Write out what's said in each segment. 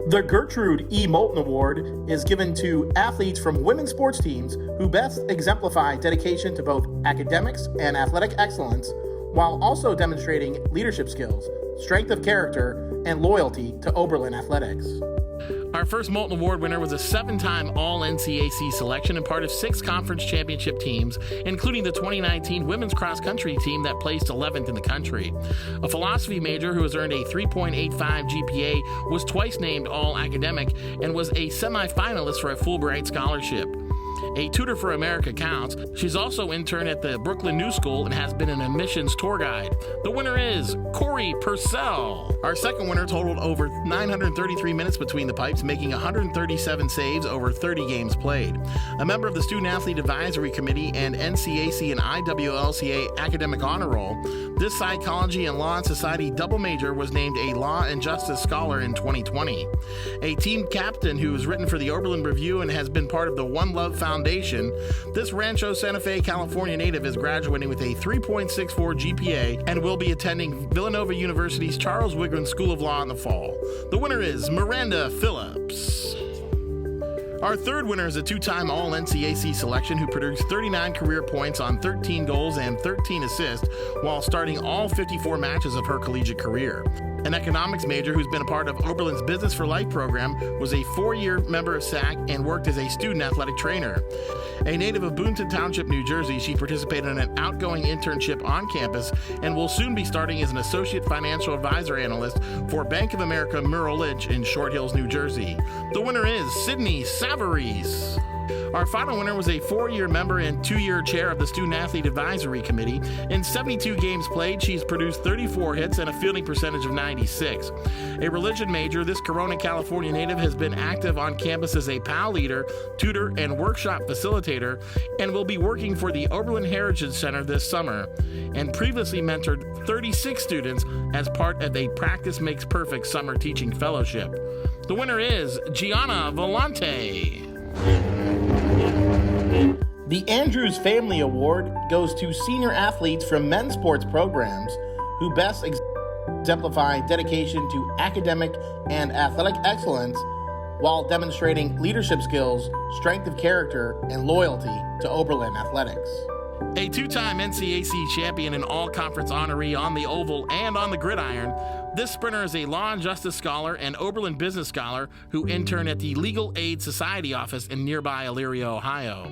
The Gertrude E. Moulton Award is given to athletes from women's sports teams who best exemplify dedication to both academics and athletic excellence, while also demonstrating leadership skills, strength of character, and loyalty to Oberlin athletics. Our first Moulton Award winner was a 7-time All-NCAC selection and part of 6 conference championship teams, including the 2019 women's cross-country team that placed 11th in the country. A philosophy major who has earned a 3.85 GPA, was twice named All-Academic, and was a semifinalist for a Fulbright scholarship. A Tutor for America counts. She's also interned at the Brooklyn New School and has been an admissions tour guide. The winner is Corey Purcell. Our second winner totaled over 933 minutes between the pipes, making 137 saves over 30 games played. A member of the Student Athlete Advisory Committee and NCAC and IWLCA Academic Honor Roll, this Psychology and Law and Society double major was named a Law and Justice Scholar in 2020. A team captain who has written for the Oberlin Review and has been part of the One Love Foundation, this Rancho Santa Fe, California native is graduating with a 3.64 GPA and will be attending Villanova University's Charles Wigrin School of Law in the fall. The winner is Miranda Phillips. Our third winner is a 2-time All-NCAC selection who produced 39 career points on 13 goals and 13 assists while starting all 54 matches of her collegiate career. An economics major who's been a part of Oberlin's Business for Life program, was a 4-year member of SAC and worked as a student athletic trainer. A native of Boonton Township, New Jersey, she participated in an outgoing internship on campus and will soon be starting as an associate financial advisor analyst for Bank of America Merrill Lynch in Short Hills, New Jersey. The winner is Sydney Savarese. Our final winner was a 4-year member and 2-year chair of the Student Athlete Advisory Committee. In 72 games played, she's produced 34 hits and a fielding percentage of 96. A religion major, this Corona, California native has been active on campus as a PAL leader, tutor, and workshop facilitator, and will be working for the Oberlin Heritage Center this summer, and previously mentored 36 students as part of a Practice Makes Perfect summer teaching fellowship. The winner is Gianna Volante. The Andrews Family Award goes to senior athletes from men's sports programs who best exemplify dedication to academic and athletic excellence while demonstrating leadership skills, strength of character, and loyalty to Oberlin athletics. A 2-time NCAC champion and all-conference honoree on the oval and on the gridiron, this sprinter is a Law and Justice Scholar and Oberlin Business Scholar who interned at the Legal Aid Society office in nearby Elyria, Ohio.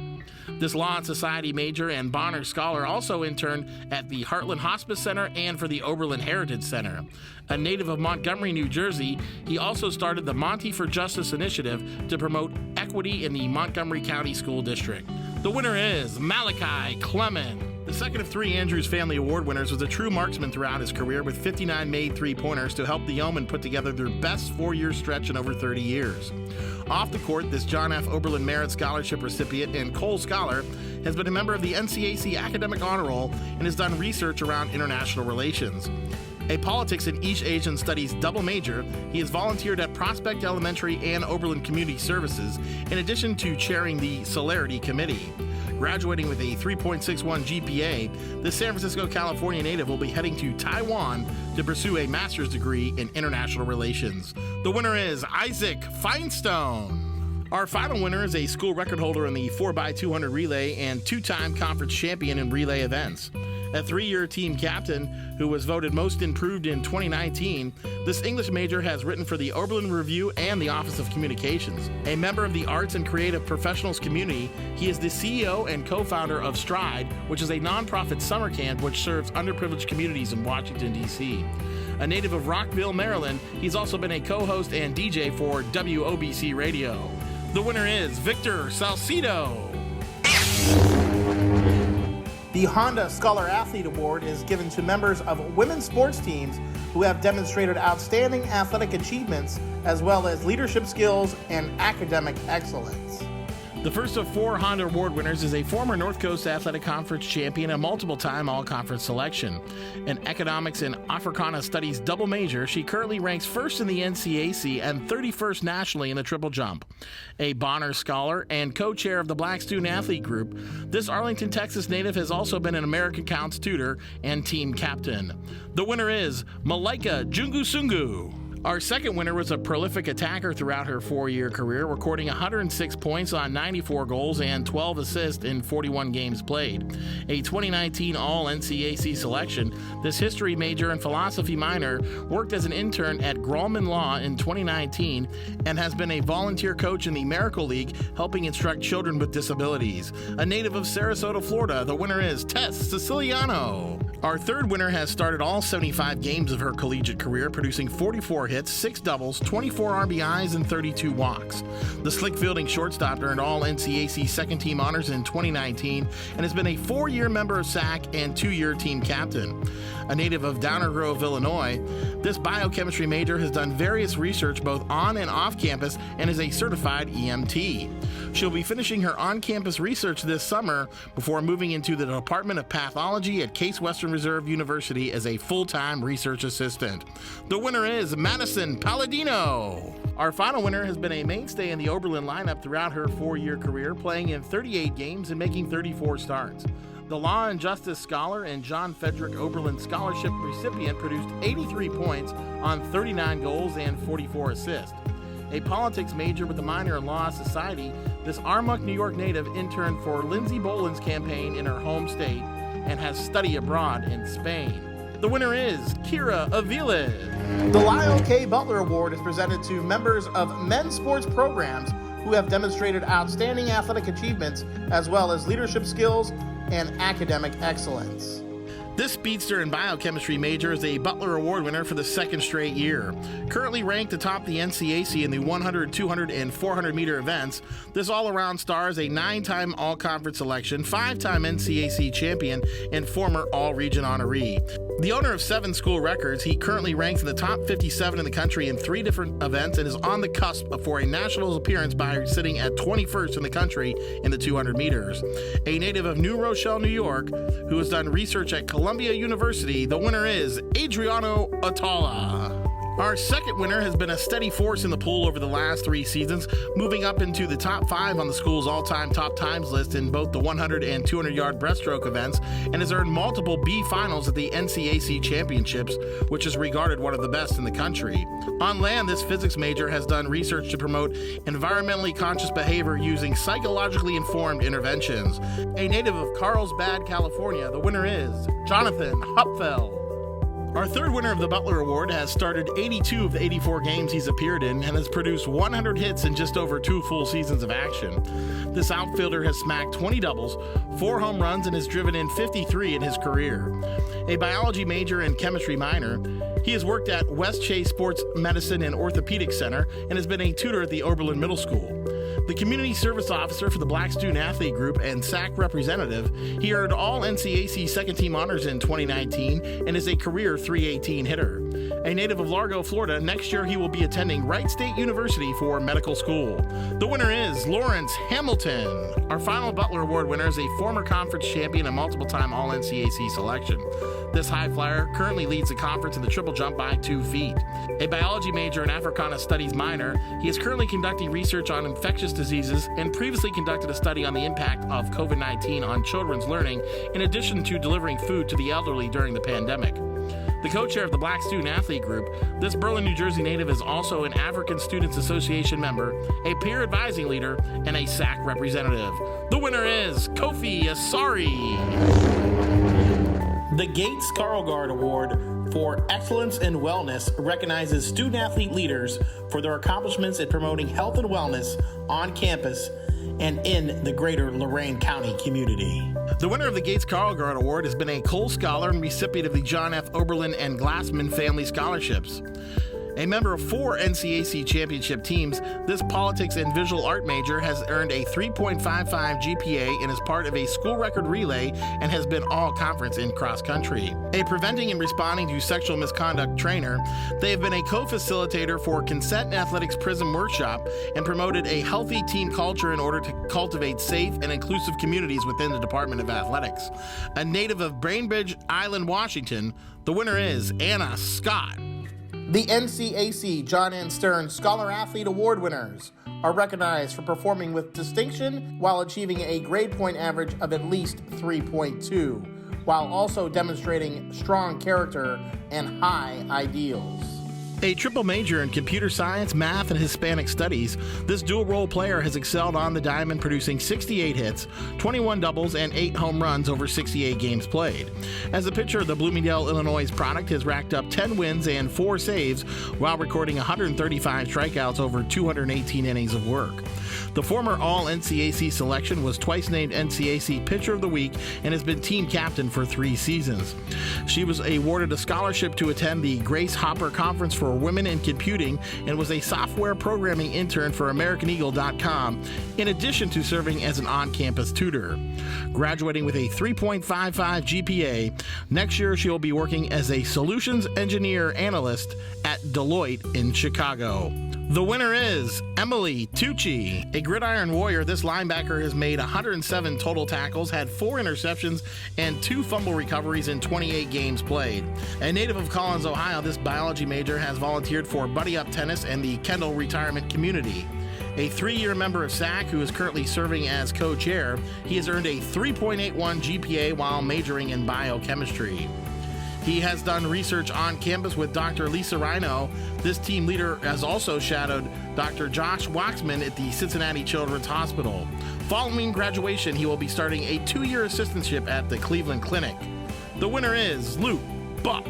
This Law and Society major and Bonner Scholar also interned at the Heartland Hospice Center and for the Oberlin Heritage Center. A native of Montgomery, New Jersey, he also started the Monty for Justice initiative to promote equity in the Montgomery County School District. The winner is Malachi Clement. The second of 3 Andrews Family Award winners was a true marksman throughout his career with 59 made three-pointers to help the Yeomen put together their best 4-year stretch in over 30 years. Off the court, this John F. Oberlin Merit Scholarship recipient and Cole Scholar has been a member of the NCAC Academic Honor Roll and has done research around international relations. A Politics and East Asian Studies double major, he has volunteered at Prospect Elementary and Oberlin Community Services, in addition to chairing the Celerity Committee. Graduating with a 3.61 GPA, the San Francisco, California native will be heading to Taiwan to pursue a master's degree in international relations. The winner is Isaac Feinstone. Our final winner is a school record holder in the 4x200 relay and 2-time conference champion in relay events. A 3-year team captain who was voted most improved in 2019, this English major has written for the Oberlin Review and the Office of Communications. A member of the arts and creative professionals community, he is the CEO and co-founder of Stride, which is a nonprofit summer camp which serves underprivileged communities in Washington, D.C. A native of Rockville, Maryland, he's also been a co-host and DJ for WOBC Radio. The winner is Victor Salcido. The Honda Scholar Athlete Award is given to members of women's sports teams who have demonstrated outstanding athletic achievements as well as leadership skills and academic excellence. The first of 4 Honda Award winners is a former North Coast Athletic Conference champion and multiple-time All-Conference selection. An Economics and Africana Studies double major, she currently ranks first in the NCAC and 31st nationally in the triple jump. A Bonner Scholar and co-chair of the Black Student Athlete Group, this Arlington, Texas native has also been an American Counts tutor and team captain. The winner is Malaika Jungusungu. Our second winner was a prolific attacker throughout her 4-year career, recording 106 points on 94 goals and 12 assists in 41 games played. A 2019 All-NCAC selection, this history major and philosophy minor worked as an intern at Grauman Law in 2019 and has been a volunteer coach in the Miracle League, helping instruct children with disabilities. A native of Sarasota, Florida, the winner is Tess Siciliano. Our third winner has started all 75 games of her collegiate career, producing 44 hits, 6 doubles, 24 RBIs, and 32 walks. The slick fielding shortstop earned all NCAC second team honors in 2019 and has been a 4-year member of SAC and 2-year team captain. A native of Downer Grove, Illinois, this biochemistry major has done various research both on and off campus and is a certified EMT. She'll be finishing her on-campus research this summer before moving into the Department of Pathology at Case Western Reserve University as a full-time research assistant. The winner is Madison Palladino. Our final winner has been a mainstay in the Oberlin lineup throughout her 4-year career, playing in 38 games and making 34 starts. The Law and Justice Scholar and John Frederick Oberlin Scholarship recipient produced 83 points on 39 goals and 44 assists. A politics major with a minor in Law Society, this Armonk, New York native interned for Lindsey Boland's campaign in her home state and has studied abroad in Spain. The winner is Kira Aviles. The Lyle K. Butler Award is presented to members of men's sports programs who have demonstrated outstanding athletic achievements as well as leadership skills and academic excellence. This speedster and biochemistry major is a Butler Award winner for the second straight year. Currently ranked atop the NCAC in the 100, 200, and 400 meter events, this all-around star is a 9-time All-Conference selection, 5-time NCAC champion, and former All-Region honoree. The owner of 7 school records, he currently ranks in the top 57 in the country in 3 different events and is on the cusp for a nationals appearance by sitting at 21st in the country in the 200 meters. A native of New Rochelle, New York, who has done research at Columbia University, the winner is Adriano Atala. Our second winner has been a steady force in the pool over the last 3 seasons, moving up into the top 5 on the school's all-time top times list in both the 100 and 200-yard breaststroke events, and has earned multiple B finals at the NCAC championships, which is regarded one of the best in the country. On land, this physics major has done research to promote environmentally conscious behavior using psychologically informed interventions. A native of Carlsbad, California, the winner is Jonathan Hupfeld. Our third winner of the Butler Award has started 82 of the 84 games he's appeared in and has produced 100 hits in just over 2 full seasons of action. This outfielder has smacked 20 doubles, 4 home runs, and has driven in 53 in his career. A biology major and chemistry minor, he has worked at West Chase Sports Medicine and Orthopedic Center and has been a tutor at the Oberlin Middle School. The Community Service Officer for the Black Student Athlete Group and SAC representative, he earned all NCAC second team honors in 2019 and is a career .318 hitter. A native of Largo, Florida, next year he will be attending Wright State University for medical school. The winner is Lawrence Hamilton. Our final Butler Award winner is a former conference champion and multiple-time All-NCAC selection. This high flyer currently leads the conference in the triple jump by 2 feet. A biology major and Africana Studies minor, he is currently conducting research on infectious diseases and previously conducted a study on the impact of COVID-19 on children's learning, in addition to delivering food to the elderly during the pandemic. The co-chair of the Black Student Athlete Group, this Berlin, New Jersey native is also an African Students Association member, a peer advising leader, and a SAC representative. The winner is Kofi Asari. The Gates Carlgard Award for Excellence in Wellness recognizes student-athlete leaders for their accomplishments in promoting health and wellness on campus and in the greater Lorain County community. The winner of the Gates Carlgard Award has been a Cole Scholar and recipient of the John F. Oberlin and Glassman Family Scholarships. A member of 4 NCAC championship teams, this politics and visual art major has earned a 3.55 GPA and is part of a school record relay and has been all-conference in cross-country. A preventing and responding to sexual misconduct trainer, they have been a co-facilitator for Consent and Athletics Prism Workshop and promoted a healthy team culture in order to cultivate safe and inclusive communities within the Department of Athletics. A native of Bainbridge Island, Washington, the winner is Anna Scott. The NCAC John N. Stern Scholar Athlete Award winners are recognized for performing with distinction while achieving a grade point average of at least 3.2, while also demonstrating strong character and high ideals. A triple major in computer science, math, and Hispanic studies, this dual-role player has excelled on the diamond, producing 68 hits, 21 doubles, and 8 home runs over 68 games played. As a pitcher, the Bloomingdale, Illinois product has racked up 10 wins and 4 saves while recording 135 strikeouts over 218 innings of work. The former All-NCAC selection was twice named NCAC Pitcher of the Week and has been team captain for 3 seasons. She was awarded a scholarship to attend the Grace Hopper Conference for Women in Computing and was a software programming intern for AmericanEagle.com, in addition to serving as an on-campus tutor. Graduating with a 3.55 GPA, next year she will be working as a solutions engineer analyst at Deloitte in Chicago. The winner is Emily Tucci. A Gridiron warrior, this linebacker has made 107 total tackles, had 4 interceptions, and 2 fumble recoveries in 28 games played. A native of Collins, Ohio, this biology major has volunteered for Buddy Up Tennis and the Kendall Retirement Community. A 3-year member of SAC who is currently serving as co-chair, he has earned a 3.81 GPA while majoring in biochemistry. He has done research on campus with Dr. Lisa Rhino. This team leader has also shadowed Dr. Josh Waxman at the Cincinnati Children's Hospital. Following graduation, he will be starting a 2-year assistantship at the Cleveland Clinic. The winner is Luke Buck.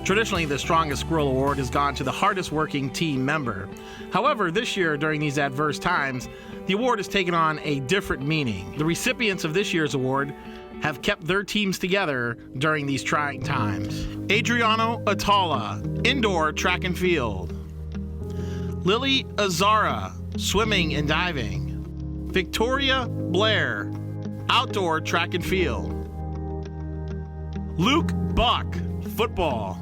Traditionally, the Strongest Squirrel Award has gone to the hardest working team member. However, this year, during these adverse times, the award has taken on a different meaning. The recipients of this year's award have kept their teams together during these trying times. Adriano Atala, indoor track and field. Lily Azara, swimming and diving. Victoria Blair, outdoor track and field. Luke Buck, football.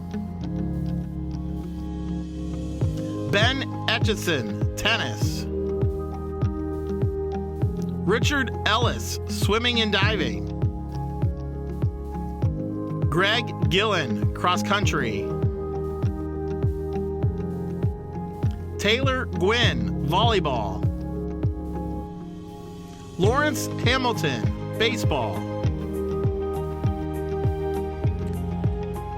Ben Etchison, tennis. Richard Ellis, swimming and diving. Greg Gillen, cross country. Taylor Gwynn, volleyball. Lawrence Hamilton, baseball.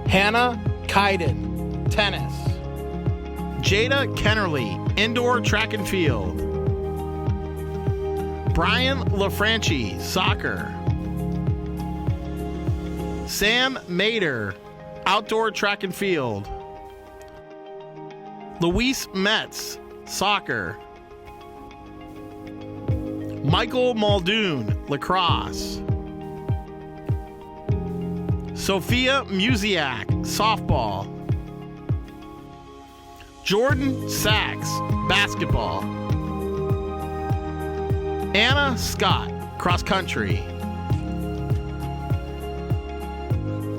Hannah Kaiden, tennis. Jada Kennerly, indoor track and field. Brian LaFranchi, soccer. Sam Mader, outdoor track and field. Luis Metz, soccer. Michael Muldoon, lacrosse. Sophia Musiak, softball. Jordan Sachs, basketball. Anna Scott, cross country.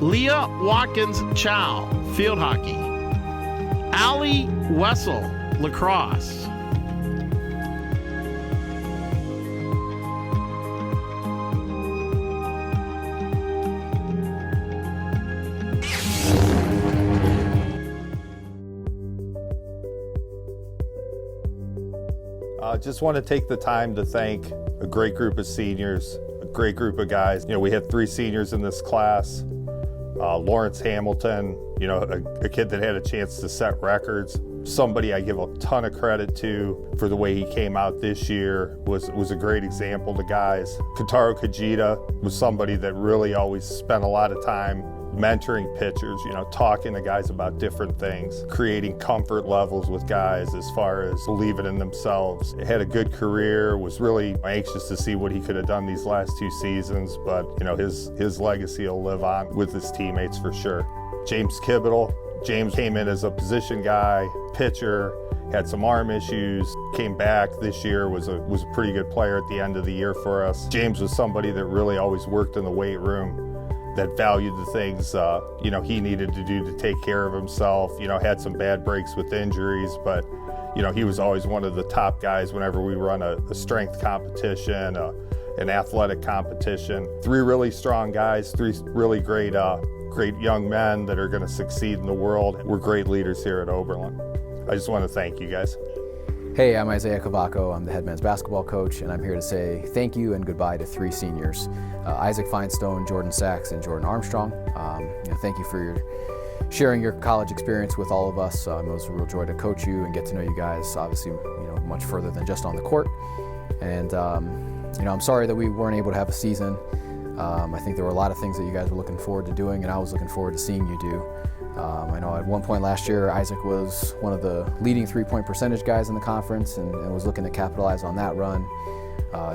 Leah Watkins Chow, field hockey. Allie Wessel, lacrosse. Just want to take the time to thank a great group of seniors, a great group of guys. We had 3 seniors in this class. Lawrence Hamilton, a kid that had a chance to set records. somebody I give a ton of credit to for the way he came out this year, was a great example to guys. Kotaro Kajita was somebody that really always spent a lot of time mentoring pitchers, talking to guys about different things, creating comfort levels with guys as far as believing in themselves. Had a good career, was really anxious to see what he could have done these last 2 seasons, but his legacy will live on with his teammates for sure. James Kibble. James came in as a position guy, pitcher, had some arm issues, came back this year, was a pretty good player at the end of the year for us. James was somebody that really always worked in the weight room, that valued the things he needed to do to take care of himself. Had some bad breaks with injuries, but he was always one of the top guys whenever we run a strength competition, an athletic competition. 3 really strong guys, 3 really great young men that are going to succeed in the world. We're great leaders here at Oberlin. I just want to thank you guys. Hey, I'm Isaiah Cavaco. I'm the head men's basketball coach, and I'm here to say thank you and goodbye to 3 seniors, Isaac Feinstone, Jordan Sachs, and Jordan Armstrong. Thank you for sharing your college experience with all of us. It was a real joy to coach you and get to know you guys, obviously, much further than just on the court. And, I'm sorry that we weren't able to have a season. I think there were a lot of things that you guys were looking forward to doing, and I was looking forward to seeing you do. I know at one point last year, Isaac was one of the leading 3-point percentage guys in the conference and was looking to capitalize on that run.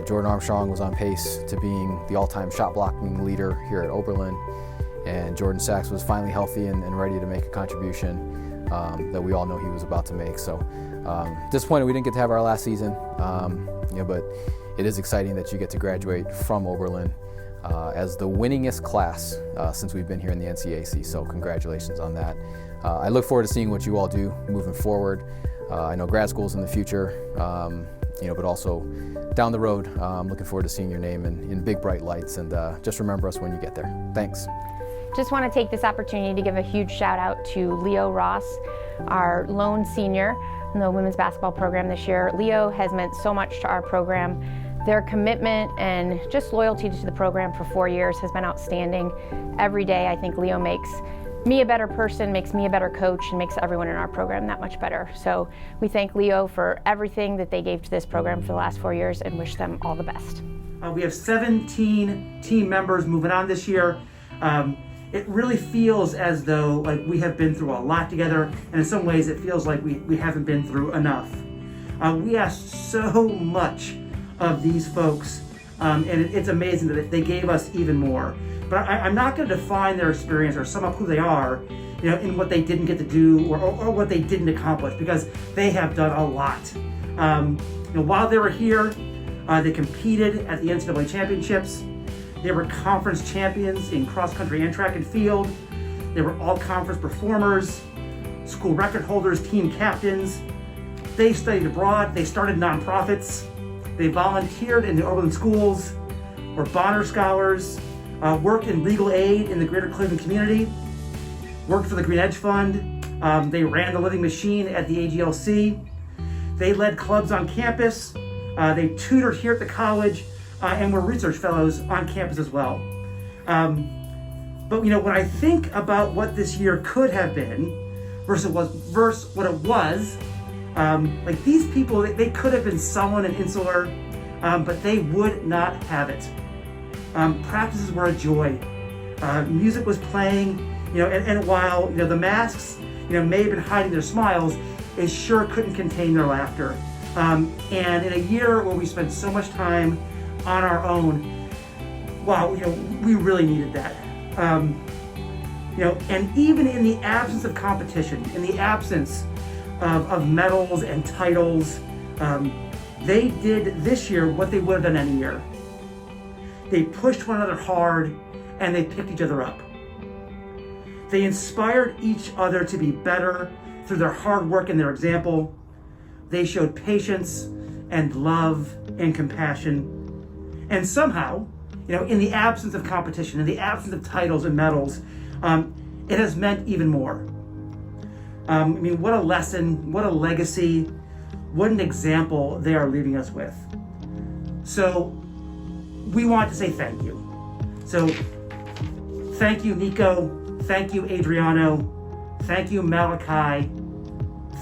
Jordan Armstrong was on pace to being the all-time shot blocking leader here at Oberlin. And Jordan Sachs was finally healthy and ready to make a contribution that we all know he was about to make. So disappointed we didn't get to have our last season, but it is exciting that you get to graduate from Oberlin as the winningest class since we've been here in the NCAC, so congratulations on that. I look forward to seeing what you all do moving forward. I know grad school's in the future, but also down the road, I'm looking forward to seeing your name in big bright lights, and just remember us when you get there. Thanks. Just want to take this opportunity to give a huge shout out to Leo Ross, our lone senior in the women's basketball program this year. Leo has meant so much to our program. Their commitment and just loyalty to the program for 4 years has been outstanding. Every day, I think Leo makes me a better person, makes me a better coach, and makes everyone in our program that much better. So we thank Leo for everything that they gave to this program for the last 4 years and wish them all the best. We have 17 team members moving on this year. It really feels as though we have been through a lot together, and in some ways it feels like we haven't been through enough. We asked so much of these folks, and it's amazing that they gave us even more. But I'm not going to define their experience or sum up who they are, in what they didn't get to do or what they didn't accomplish, because they have done a lot. While they were here, they competed at the NCAA championships. They were conference champions in cross country and track and field. They were all conference performers, school record holders, team captains. They studied abroad. They started nonprofits. They volunteered in the Oberlin schools, were Bonner Scholars, worked in legal aid in the greater Cleveland community, worked for the Green Edge Fund. They ran the Living Machine at the AGLC. They led clubs on campus. They tutored here at the college and were research fellows on campus as well. But when I think about what this year could have been versus what it was, these people, they could have been sullen and insular, but they would not have it. Practices were a joy. Music was playing, and while the masks, may have been hiding their smiles, it sure couldn't contain their laughter. And in a year where we spent so much time on our own, wow, we really needed that. And even in the absence of competition, in the absence of medals and titles, they did this year what they would have done any year. They pushed one another hard and they picked each other up. They inspired each other to be better through their hard work and their example. They showed patience and love and compassion. And somehow, in the absence of competition, in the absence of titles and medals, it has meant even more. What a lesson, what a legacy, what an example they are leaving us with. So we want to say thank you. So thank you, Nico. Thank you, Adriano. Thank you, Malachi.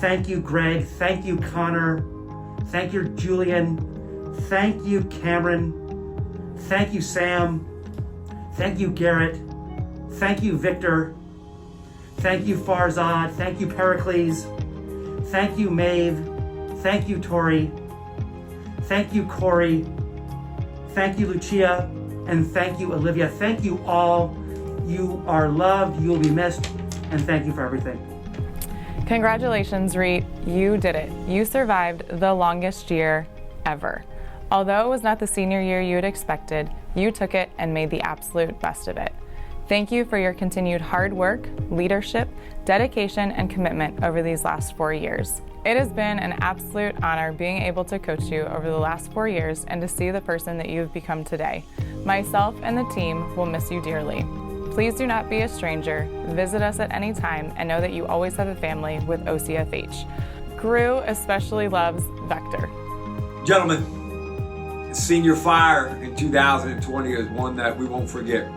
Thank you, Greg. Thank you, Connor. Thank you, Julian. Thank you, Cameron. Thank you, Sam. Thank you, Garrett. Thank you, Victor. Thank you, Farzad. Thank you, Pericles. Thank you, Maeve. Thank you, Tori. Thank you, Corey. Thank you, Lucia. And thank you, Olivia. Thank you all. You are loved. You will be missed. And thank you for everything. Congratulations, Reet. You did it. You survived the longest year ever. Although it was not the senior year you had expected, you took it and made the absolute best of it. Thank you for your continued hard work, leadership, dedication, and commitment over these last 4 years. It has been an absolute honor being able to coach you over the last 4 years and to see the person that you've become today. Myself and the team will miss you dearly. Please do not be a stranger. Visit us at any time and know that you always have a family with OCFH. Gru especially loves Vector. Gentlemen, Senior Fire in 2020 is one that we won't forget.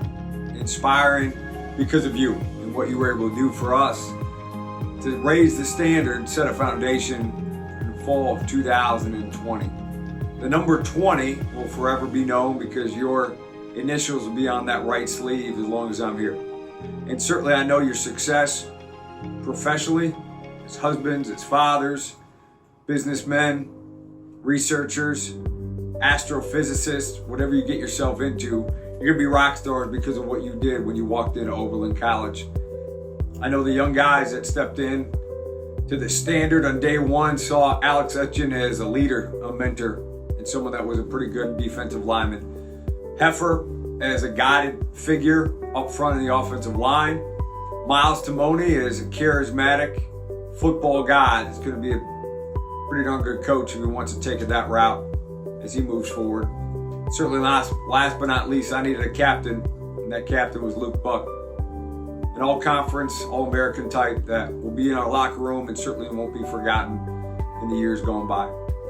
Inspiring because of you and what you were able to do for us to raise the standard, set a foundation in the fall of 2020. The number 20 will forever be known because your initials will be on that right sleeve as long as I'm here. And certainly I know your success professionally, as husbands, as fathers, businessmen, researchers, astrophysicists, whatever you get yourself into, you're gonna be rock stars because of what you did when you walked into Oberlin College. I know the young guys that stepped in to the standard on day one saw Alex Etchen as a leader, a mentor, and someone that was a pretty good defensive lineman. Heifer as a guided figure up front in the offensive line. Miles Timoni is a charismatic football guy that's gonna be a pretty darn good coach if he wants to take it that route as he moves forward. Certainly last but not least, I needed a captain, and that captain was Luke Buck. An all-conference, all-American type that will be in our locker room and certainly won't be forgotten in the years going by.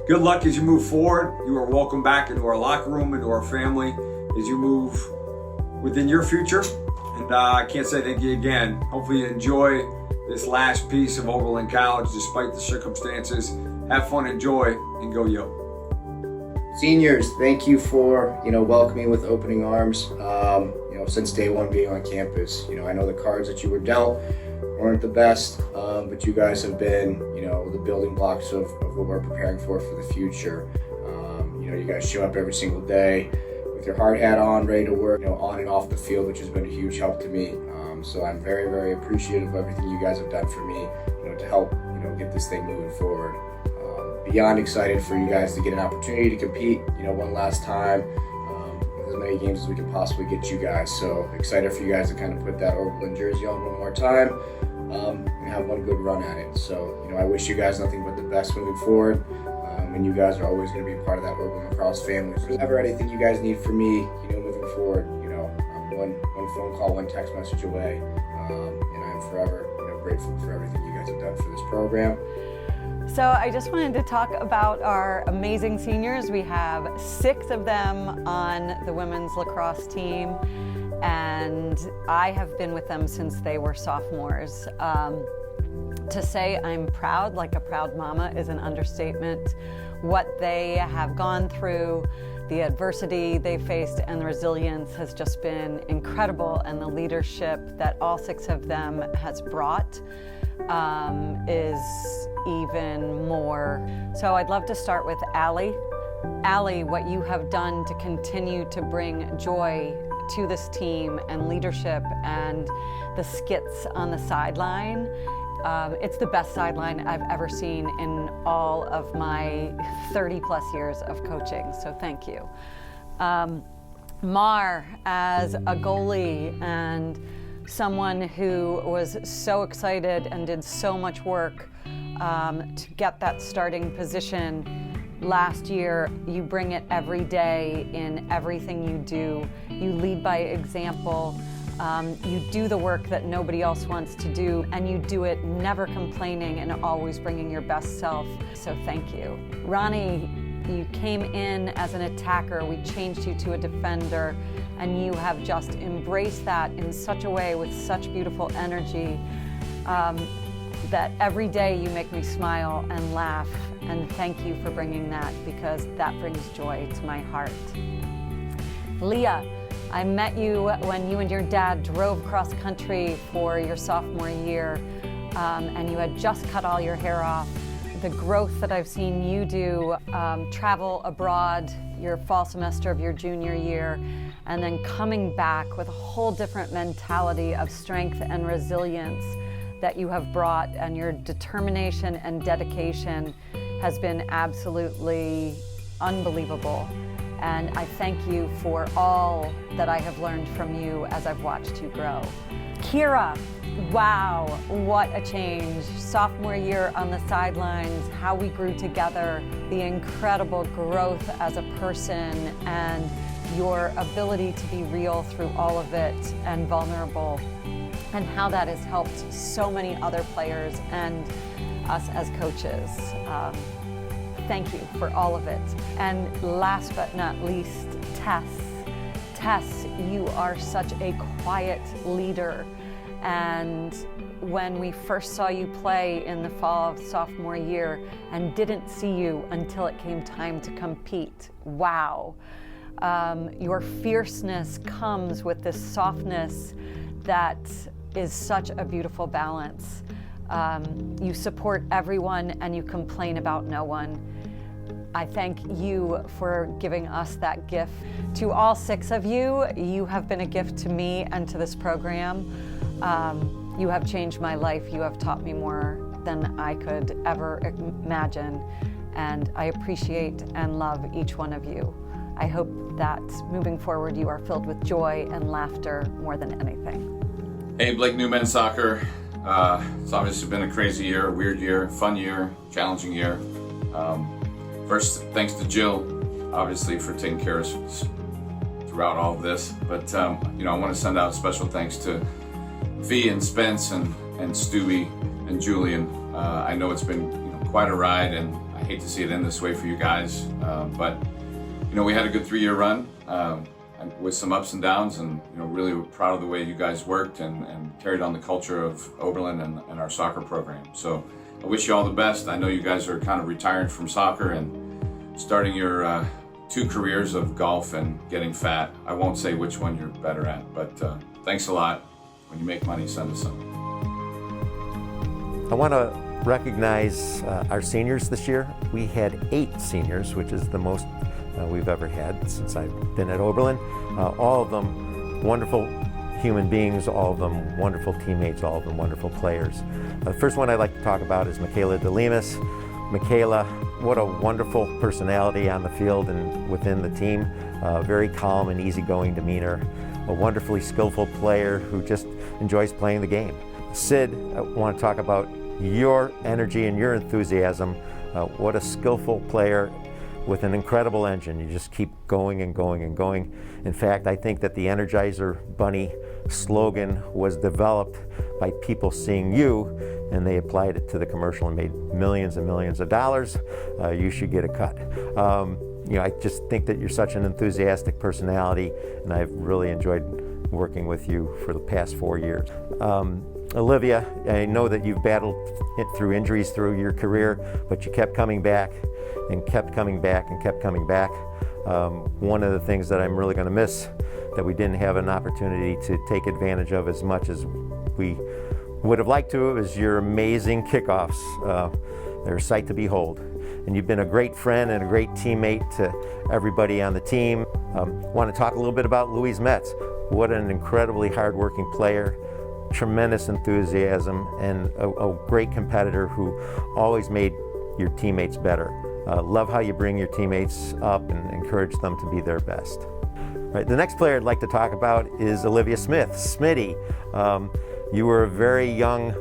Good luck as you move forward. You are welcome back into our locker room, into our family, as you move within your future. And I can't say thank you again. Hopefully you enjoy this last piece of Oberlin College despite the circumstances. Have fun, enjoy, and go yo. Seniors, thank you for, welcoming with opening arms, since day one being on campus. I know the cards that you were dealt weren't the best, but you guys have been, the building blocks of what we're preparing for the future. You guys show up every single day with your hard hat on, ready to work, on and off the field, which has been a huge help to me. So I'm very, very appreciative of everything you guys have done for me, to help, get this thing moving forward. Beyond excited for you guys to get an opportunity to compete, one last time, as many games as we can possibly get you guys. So excited for you guys to kind of put that Oberlin jersey on one more time and have one good run at it. So, I wish you guys nothing but the best moving forward. And you guys are always going to be a part of that Oberlin lacrosse family. If there's ever anything you guys need from me, moving forward, I'm one phone call, one text message away. And I'm forever, grateful for everything you guys have done for this program. So I just wanted to talk about our amazing seniors. We have 6 of them on the women's lacrosse team, and I have been with them since they were sophomores. To say I'm proud, like a proud mama, is an understatement. What they have gone through, the adversity they faced, and the resilience has just been incredible, and the leadership that all 6 of them has brought is even more. So I'd love to start with Allie. Allie, what you have done to continue to bring joy to this team and leadership and the skits on the sideline. It's the best sideline I've ever seen in all of my 30 plus years of coaching, so thank you. Mar, as a goalie and someone who was so excited and did so much work to get that starting position last year. You bring it every day in everything you do. You lead by example. You do the work that nobody else wants to do, and you do it never complaining and always bringing your best self. So thank you. Ronnie, you came in as an attacker. We changed you to a defender, and you have just embraced that in such a way with such beautiful energy. that every day you make me smile and laugh, and thank you for bringing that, because that brings joy to my heart. Leah, I met you when you and your dad drove cross country for your sophomore year, and you had just cut all your hair off. The growth that I've seen you do, travel abroad your fall semester of your junior year, and then coming back with a whole different mentality of strength and resilience that you have brought, and your determination and dedication has been absolutely unbelievable. And I thank you for all that I have learned from you as I've watched you grow. Kira, wow, what a change. Sophomore year on the sidelines, how we grew together, the incredible growth as a person, and your ability to be real through all of it and vulnerable, and how that has helped so many other players and us as coaches. Thank you for all of it. And last but not least, Tess. Tess, you are such a quiet leader. And when we first saw you play in the fall of sophomore year and didn't see you until it came time to compete, wow. Your fierceness comes with this softness that is such a beautiful balance. You support everyone and you complain about no one. I thank you for giving us that gift. To all 6 of you, you have been a gift to me and to this program. You have changed my life. You have taught me more than I could ever imagine. And I appreciate and love each one of you. I hope that moving forward, you are filled with joy and laughter more than anything. Hey, Blake New Men's Soccer. It's obviously been a crazy year, a weird year, fun year, challenging year. First, thanks to Jill, obviously, for taking care of us throughout all of this. But, I want to send out special thanks to Fee and Spence and Stewie and Julian. I know it's been quite a ride, and I hate to see it end this way for you guys. But we had a good 3-year run with some ups and downs, and really proud of the way you guys worked and carried on the culture of Oberlin and our soccer program. So I wish you all the best. I know you guys are kind of retiring from soccer and starting your 2 careers of golf and getting fat. I won't say which one you're better at, but thanks a lot. When you make money, send us some. I want to recognize our seniors this year. We had 8 seniors, which is the most we've ever had since I've been at Oberlin. All of them wonderful human beings, all of them wonderful teammates, all of them wonderful players. The first one I'd like to talk about is Michaela Delemus. Michaela, what a wonderful personality on the field and within the team. Very calm and easygoing demeanor. A wonderfully skillful player who just enjoys playing the game. Sid, I want to talk about your energy and your enthusiasm. What a skillful player with an incredible engine. You just keep going and going and going. In fact, I think that the Energizer Bunny slogan was developed by people seeing you, and they applied it to the commercial and made millions and millions of dollars. You should get a cut. I just think that you're such an enthusiastic personality, and I've really enjoyed working with you for the past 4 years. Olivia, I know that you've battled through injuries through your career, but you kept coming back and kept coming back and kept coming back. One of the things that I'm really going to miss that we didn't have an opportunity to take advantage of as much as we would have liked to is your amazing kickoffs. They're a sight to behold. And you've been a great friend and a great teammate to everybody on the team. Want to talk a little bit about Louise Metz. What an incredibly hardworking player, tremendous enthusiasm, and a great competitor who always made your teammates better. Love how you bring your teammates up and encourage them to be their best. Right, the next player I'd like to talk about is Olivia Smith, Smitty. You were a very young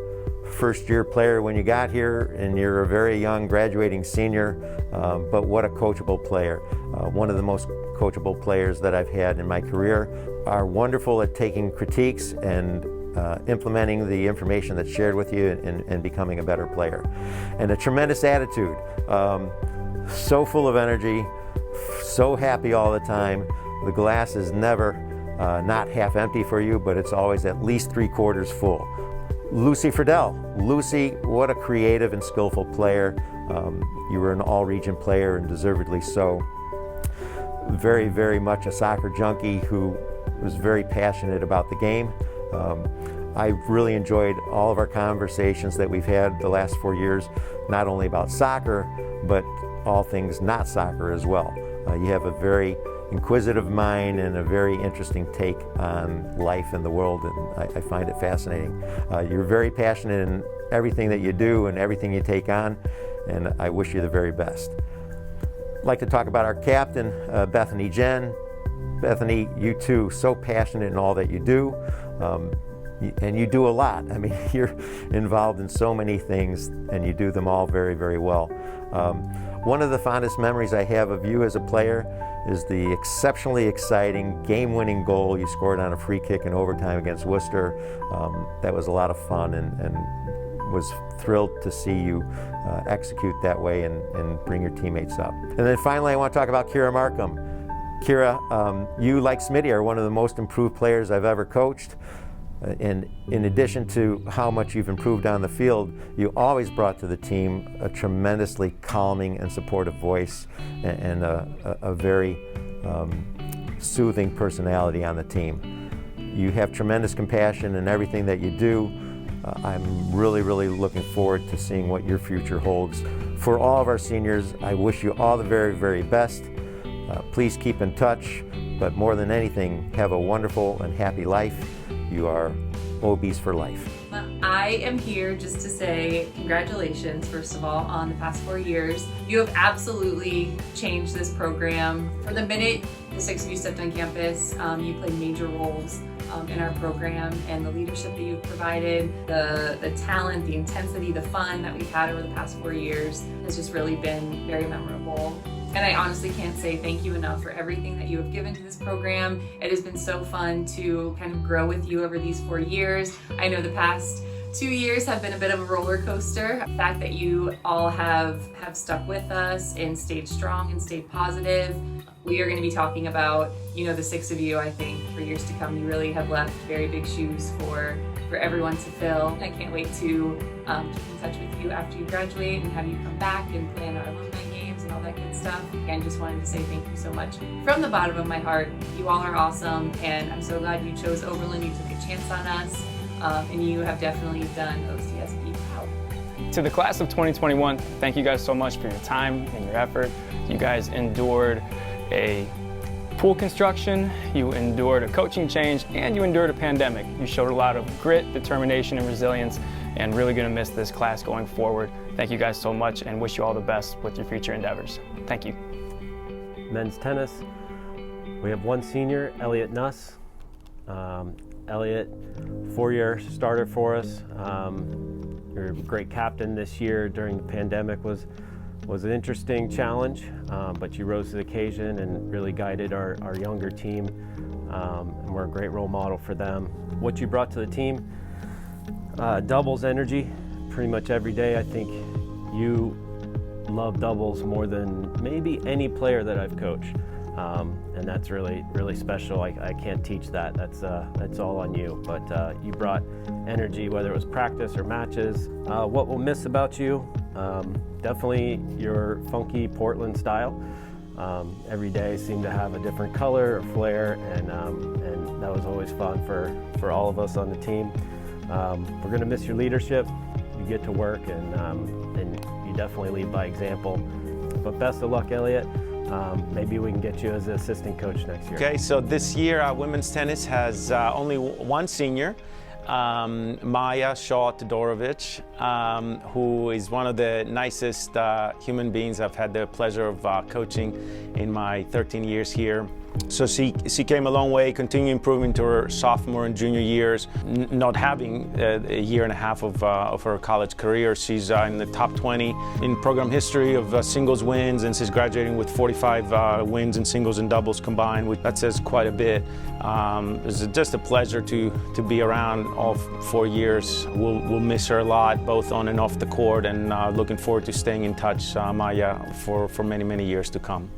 first-year player when you got here, and you're a very young graduating senior, but what a coachable player. One of the most coachable players that I've had in my career. Are wonderful at taking critiques and implementing the information that's shared with you and becoming a better player. And a tremendous attitude. So full of energy, so happy all the time. The glass is never not half empty for you, but it's always at least 3/4 full. Lucy Friedel. Lucy, what a creative and skillful player. You were an all-region player and deservedly so. Very, very much a soccer junkie who was very passionate about the game. I really enjoyed all of our conversations that we've had the last 4 years, not only about soccer, but all things not soccer as well. You have a very inquisitive mind and a very interesting take on life and the world, and I find it fascinating. You're very passionate in everything that you do and everything you take on, and I wish you the very best. I'd like to talk about our captain, Bethany Jen. Bethany, you too, so passionate in all that you do, and you do a lot. I mean, you're involved in so many things, and you do them all very, very well. One of the fondest memories I have of you as a player is the exceptionally exciting game-winning goal you scored on a free kick in overtime against Worcester. That was a lot of fun, and was thrilled to see you execute that way and bring your teammates up. And then finally, I want to talk about Kira Markham. Kira, you, like Smitty, are one of the most improved players I've ever coached. And in addition to how much you've improved on the field, you always brought to the team a tremendously calming and supportive voice and a very soothing personality on the team. You have tremendous compassion in everything that you do. I'm really, really looking forward to seeing what your future holds. For all of our seniors, I wish you all the very, very best. Please keep in touch, but more than anything, have a wonderful and happy life. You are Obies for life. I am here just to say congratulations, first of all, on the past 4 years. You have absolutely changed this program. From the minute the 6 of you stepped on campus, you played major roles in our program, and the leadership that you've provided, the talent, the intensity, the fun that we've had over the past 4 years has just really been very memorable. And I honestly can't say thank you enough for everything that you have given to this program. It has been so fun to kind of grow with you over these 4 years. I know the past 2 years have been a bit of a roller coaster. The fact that you all have stuck with us and stayed strong and stayed positive. We are going to be talking about, the 6 of you, I think, for years to come. You really have left very big shoes for everyone to fill. I can't wait to keep in touch with you after you graduate and have you come back and play in our alumni games and all that good stuff. Again, just wanted to say thank you so much from the bottom of my heart. You all are awesome, and I'm so glad you chose Oberlin. You took a chance on us, and you have definitely done OCSB proud. To the class of 2021, thank you guys so much for your time and your effort. You guys endured a pool construction, you endured a coaching change, and you endured a pandemic. You showed a lot of grit, determination, and resilience, and really gonna miss this class going forward. Thank you guys so much, and wish you all the best with your future endeavors. Thank you. Men's tennis, we have one senior, Elliot Nuss. Elliot, 4-year starter for us. You're a great captain this year. During the pandemic was an interesting challenge, but you rose to the occasion and really guided our younger team, and we're a great role model for them. What you brought to the team, doubles energy pretty much every day. I think you love doubles more than maybe any player that I've coached, and that's really, really special. I can't teach that. That's all on you, but you brought energy, whether it was practice or matches. What we'll miss about you, definitely your funky Portland style. Every day seemed to have a different color or flair, and that was always fun for all of us on the team. We're going to miss your leadership. You get to work, and you definitely lead by example. But best of luck, Elliot. Maybe we can get you as an assistant coach next year. Okay, so this year women's tennis has only one senior. Maya Shaw Todorovich, who is one of the nicest human beings I've had the pleasure of coaching in my 13 years here. So she came a long way, continuing improving to her sophomore and junior years, not having a year and a half of her college career. She's in the top 20 in program history of singles wins, and she's graduating with 45 wins in singles and doubles combined, which that says quite a bit. It's just a pleasure to be around all 4 years. We'll miss her a lot, both on and off the court, and looking forward to staying in touch, Maya, for many, many years to come.